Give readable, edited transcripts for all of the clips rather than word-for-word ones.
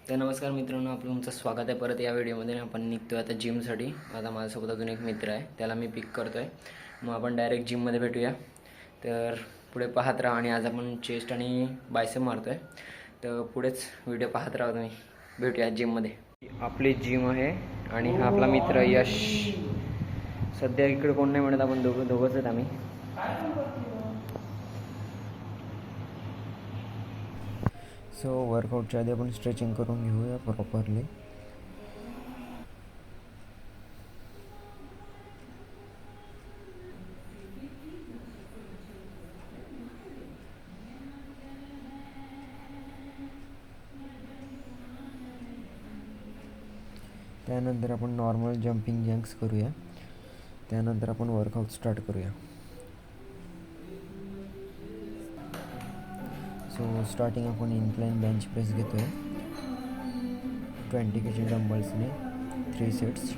तर नमस्कार मित्रांनो, आपलं तुमचं स्वागत आहे परत या व्हिडिओमध्ये. आपण निघतो आहे आता जिमसाठी. आता माझ्यासोबत अजून एक मित्र आहे, त्याला मी पिक करतो आहे. मग आपण डायरेक्ट जिममध्ये भेटूया. तर पुढे पाहत राहा. आणि आज आपण चेस्ट आणि बायसेप मारतो आहे, तर पुढेच व्हिडिओ पाहत राहा तुम्ही. भेटूया जिममध्ये. आपली जिम आहे आणि हा आपला मित्र यश. सध्या इकडे कोण नाही म्हणत, आपण दोघंच आहेत आम्ही. सो वर्कआउटच्या आधी आपण स्ट्रेचिंग करून घेऊया प्रॉपरली. त्यानंतर आपण नॉर्मल जंपिंग जॅक्स करूया. त्यानंतर आपण वर्कआउट स्टार्ट करूया. सो स्टार्टिंग आपण इनक्लाइन बेंच प्रेस घेतो आहे 20 kg डंबल्सने 3 sets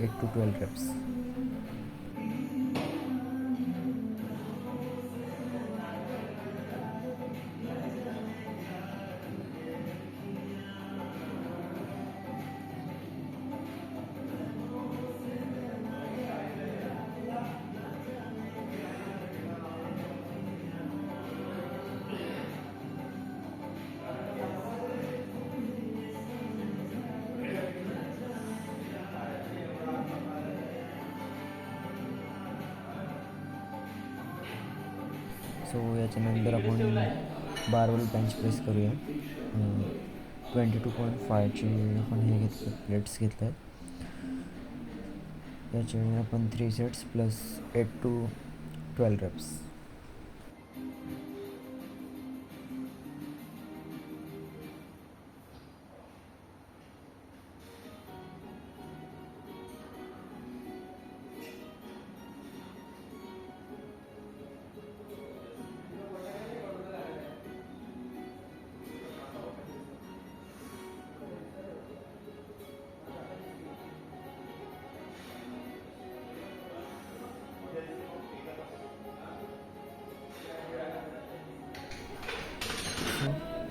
8 to 12 reps. So याच्यानंतर आपण बारवेल बेंच प्रेस करूया. 22.5ची आपण हे घेतलं, प्लेट्स घेतल्या आहेत. याच्या आपण 3 sets plus 8 to 12 reps.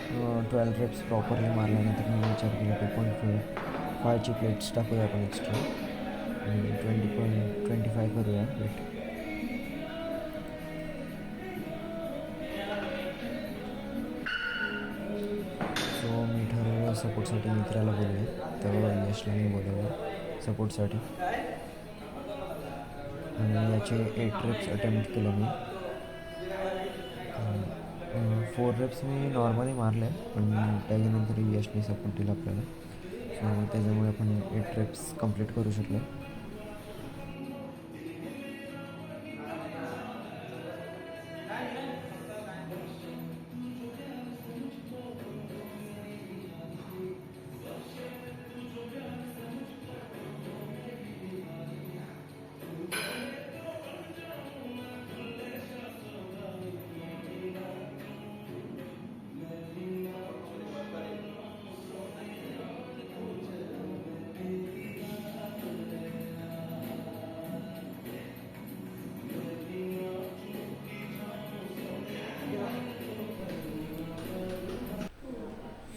So 12 reps properly मारल्यानंतर मी विचार केला 2.5ची प्लेट्स टाकूया आपण एक्स्ट्रा आणि 20.25 करूया प्लेट. सो मी ठरवलं सपोर्टसाठी मित्राला बोलूया, तर यशला मी बोलवलं सपोर्टसाठी. आणि याचे 8 reps अटेम्प्ट केलं मी. 4 reps मी नॉर्मली मारले, पण त्याच्यानंतर यशने सपोर्ट दिला आपल्याला. सो त्याच्यामुळे आपण 8 reps कंप्लीट करू शकलो.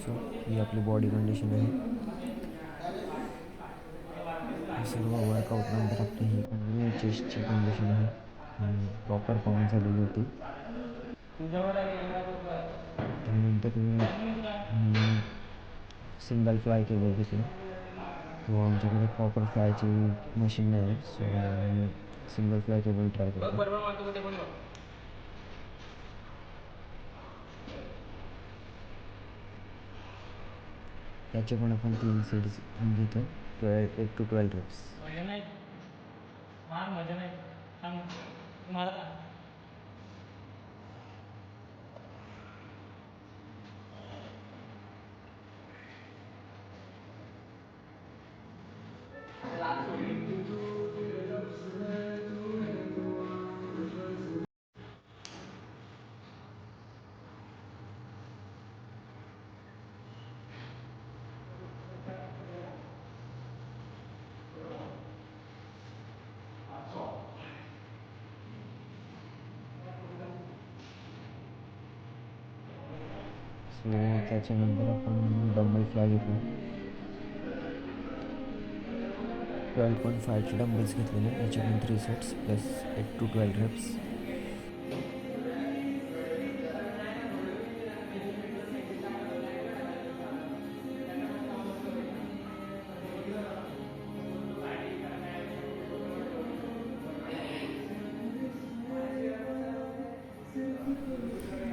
सो ही आपली बॉडी कंडिशन आहे. सर्व वर्कआउट नंतर आपली ही चेस्टची कंडिशन आहे, प्रॉपर पाऊन झालेली होती. त्यानंतर सिंगल फ्लाय केबल घेतली. तो आमच्याकडे प्रॉपर फ्लायची मशीन नाही आहे, so single fly cable try करतो. त्याचे पण आपण 3 सेट्स घेतो, 8 to 12 reps. सो त्याच्यानंतर आपण डंबल्सला घेतलं 12.5चे डंबल्स घेतलेले, याचे पण 3 sets plus 8 to 12 reps.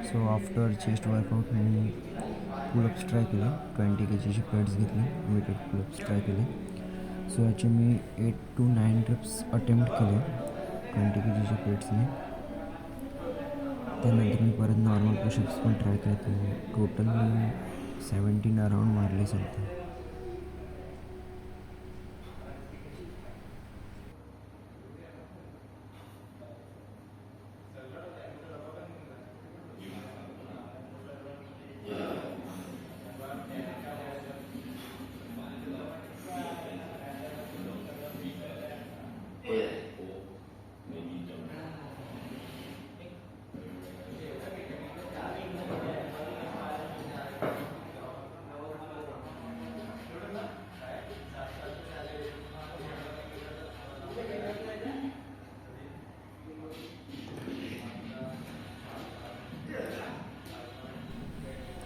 So after chest workout me pullups try केले, 20 kgचे प्लेट्स घेतले, वेटेड पुलअप्स ट्राय केले. सो याचे मी 8 to 9 reps अटेम्प्ट केले 20 kgच्या प्लेट्सने. त्यानंतर मी परत नॉर्मल पुशअप्स पण ट्राय केले, टोटल मी 17 अराउंड मारले सध्या.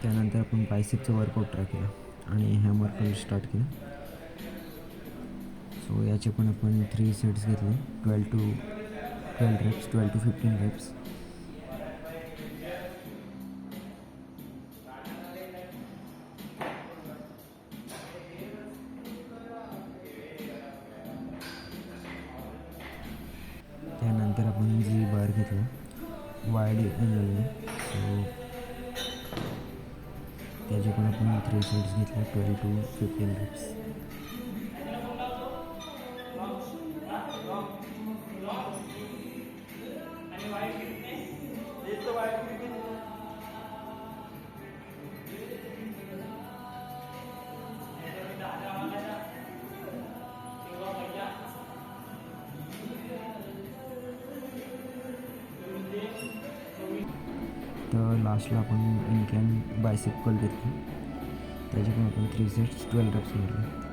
त्यानंतर आपण बायसेपचं वर्कआउट ट्राय केलं आणि हॅमर पण स्टार्ट केलं. सो याचे पण आपण 3 सेट्स घेतले, 12 to 12 reps, 12 to 15 reps. त्यानंतर आपण जी बार घेतलं वाईड एंगलने, सो त्याचे पण आपण 3 सेट्स घेतले, 12 to 15 reps. तर लास्टला आपण इनक्लाइन बायसेप कर्ल घेतली, त्याचे पण आपण 3 सेट्स 12 reps मारले.